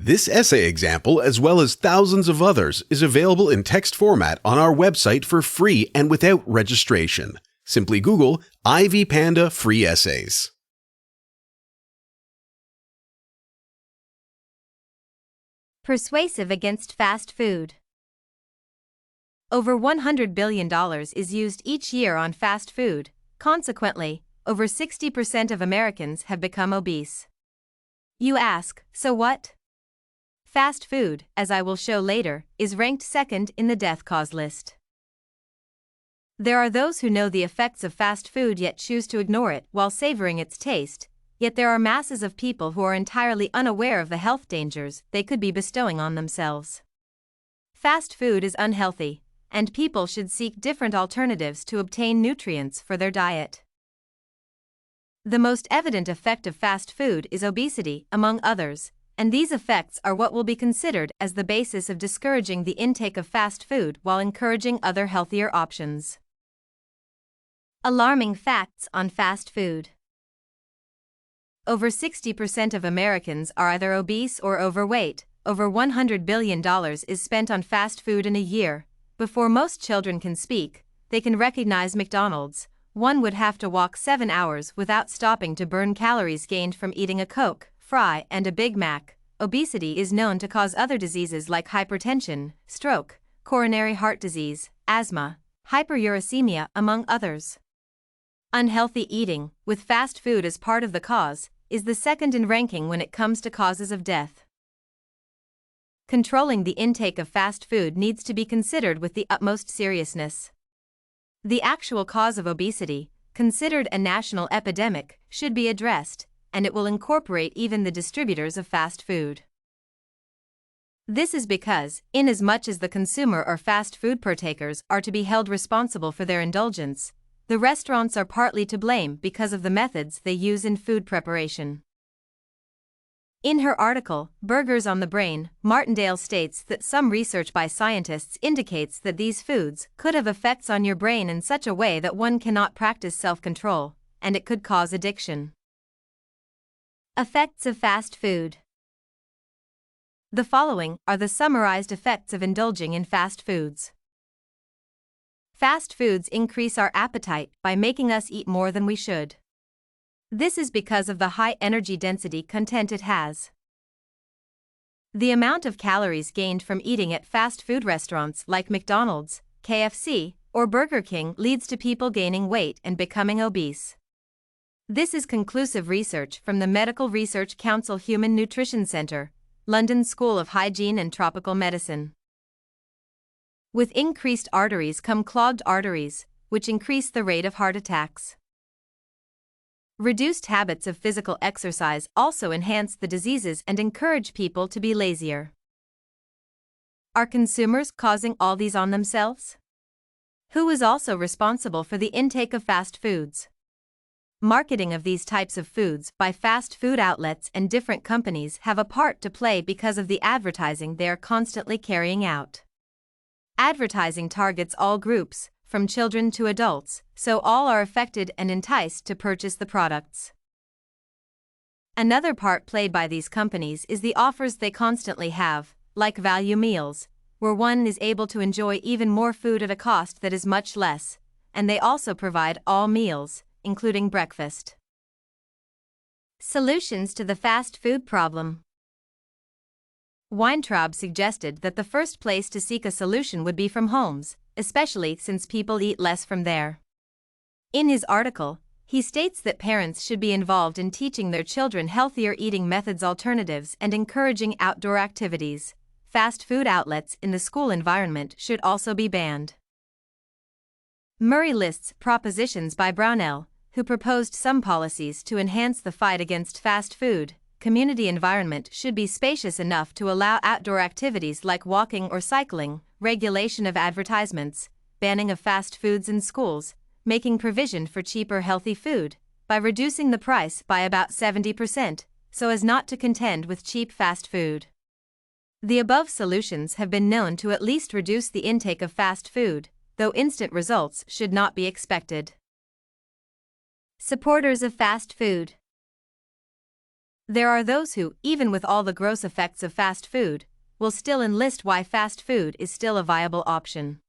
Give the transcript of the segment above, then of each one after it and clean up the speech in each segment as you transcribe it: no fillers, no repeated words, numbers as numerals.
This essay example, as well as thousands of others, is available in text format on our website for free and without registration. Simply Google Ivy Panda Free Essays. Persuasive against fast food. Over $100 billion is used each year on fast food. Consequently, over 60% of Americans have become obese. You ask, so what? Fast food, as I will show later, is ranked second in the death cause list. There are those who know the effects of fast food yet choose to ignore it while savoring its taste, yet there are masses of people who are entirely unaware of the health dangers they could be bestowing on themselves. Fast food is unhealthy, and people should seek different alternatives to obtain nutrients for their diet. The most evident effect of fast food is obesity, among others, and these effects are what will be considered as the basis of discouraging the intake of fast food while encouraging other healthier options. Alarming facts on fast food. Over 60% of Americans are either obese or overweight. Over $100 billion is spent on fast food in a year. Before most children can speak, they can recognize McDonald's. One would have to walk 7 hours without stopping to burn calories gained from eating a Coke, fry, and a Big Mac. Obesity is known to cause other diseases like hypertension, stroke, coronary heart disease, asthma, hyperuricemia, among others. Unhealthy eating, with fast food as part of the cause, is the second in ranking when it comes to causes of death. Controlling the intake of fast food needs to be considered with the utmost seriousness. The actual cause of obesity, considered a national epidemic, should be addressed, and it will incorporate even the distributors of fast food. This is because, inasmuch as the consumer or fast food partakers are to be held responsible for their indulgence, the restaurants are partly to blame because of the methods they use in food preparation. In her article, Burgers on the Brain, Martindale states that some research by scientists indicates that these foods could have effects on your brain in such a way that one cannot practice self-control, and it could cause addiction. Effects of fast food. The following are the summarized effects of indulging in fast foods. Fast foods increase our appetite by making us eat more than we should. This is because of the high energy density content it has. The amount of calories gained from eating at fast food restaurants like McDonald's, KFC, or Burger King leads to people gaining weight and becoming obese. This is conclusive research from the Medical Research Council Human Nutrition Centre, London School of Hygiene and Tropical Medicine. With increased arteries come clogged arteries, which increase the rate of heart attacks. Reduced habits of physical exercise also enhance the diseases and encourage people to be lazier. Are consumers causing all these on themselves? Who is also responsible for the intake of fast foods? Marketing of these types of foods by fast food outlets and different companies have a part to play because of the advertising they are constantly carrying out. Advertising targets all groups, from children to adults, so all are affected and enticed to purchase the products. Another part played by these companies is the offers they constantly have, like value meals, where one is able to enjoy even more food at a cost that is much less, and they also provide all meals, including breakfast. Solutions to the fast food problem. Weintraub suggested that the first place to seek a solution would be from homes, especially since people eat less from there. In his article, he states that parents should be involved in teaching their children healthier eating methods alternatives and encouraging outdoor activities. Fast food outlets in the school environment should also be banned. Murray lists propositions by Brownell, who proposed some policies to enhance the fight against fast food. Community environment should be spacious enough to allow outdoor activities like walking or cycling, regulation of advertisements, banning of fast foods in schools, making provision for cheaper healthy food, by reducing the price by about 70%, so as not to contend with cheap fast food. The above solutions have been known to at least reduce the intake of fast food, though instant results should not be expected. Supporters of fast food. There are those who, even with all the gross effects of fast food, will still enlist why fast food is still a viable option.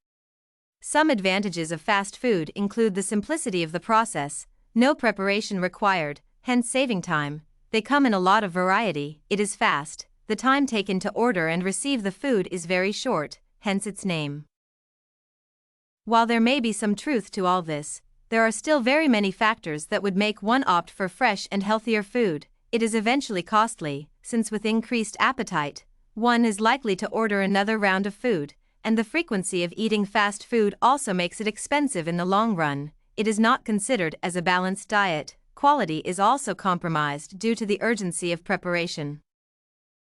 Some advantages of fast food include the simplicity of the process, no preparation required, hence saving time. They come in a lot of variety, it is fast, the time taken to order and receive the food is very short, hence its name. While there may be some truth to all this, there are still very many factors that would make one opt for fresh and healthier food. It is eventually costly, since with increased appetite, one is likely to order another round of food, and the frequency of eating fast food also makes it expensive in the long run. It is not considered as a balanced diet. Quality is also compromised due to the urgency of preparation.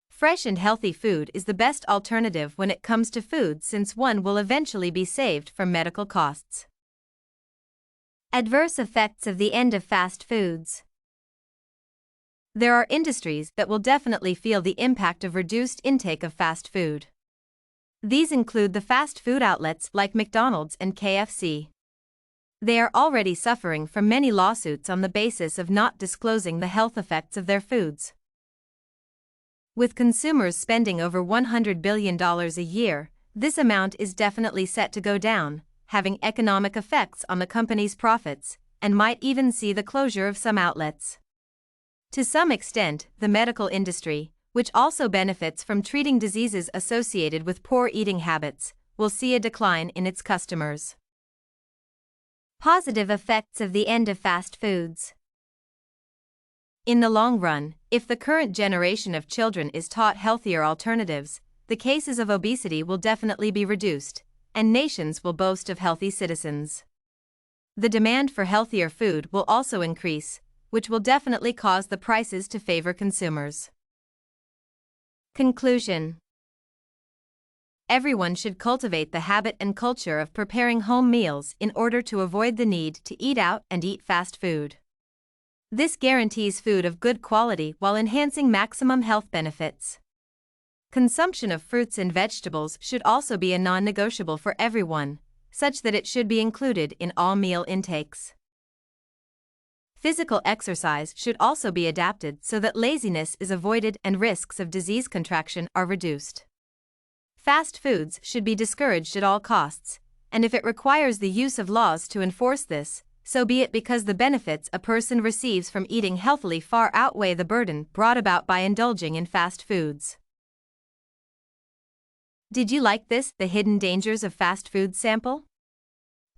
Fresh and healthy food is the best alternative when it comes to food, since one will eventually be saved from medical costs. Adverse effects of the end of fast foods. There are industries that will definitely feel the impact of reduced intake of fast food. These include the fast food outlets like McDonald's and KFC. They are already suffering from many lawsuits on the basis of not disclosing the health effects of their foods. With consumers spending over $100 billion a year, this amount is definitely set to go down, having economic effects on the company's profits, and might even see the closure of some outlets. To some extent, the medical industry, which also benefits from treating diseases associated with poor eating habits, will see a decline in its customers. Positive effects of the end of fast foods. In the long run, if the current generation of children is taught healthier alternatives, the cases of obesity will definitely be reduced, and nations will boast of healthy citizens. The demand for healthier food will also increase, which will definitely cause the prices to favor consumers. Conclusion. Everyone should cultivate the habit and culture of preparing home meals in order to avoid the need to eat out and eat fast food. This guarantees food of good quality while enhancing maximum health benefits. Consumption of fruits and vegetables should also be a non-negotiable for everyone, such that it should be included in all meal intakes. Physical exercise should also be adapted so that laziness is avoided and risks of disease contraction are reduced. Fast foods should be discouraged at all costs, and if it requires the use of laws to enforce this, so be it, because the benefits a person receives from eating healthily far outweigh the burden brought about by indulging in fast foods. Did you like this, The Hidden Dangers of Fast Food sample?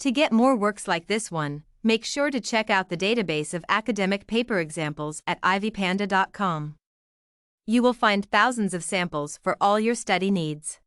To get more works like this one, make sure to check out the database of academic paper examples at ivpanda.com. You will find thousands of samples for all your study needs.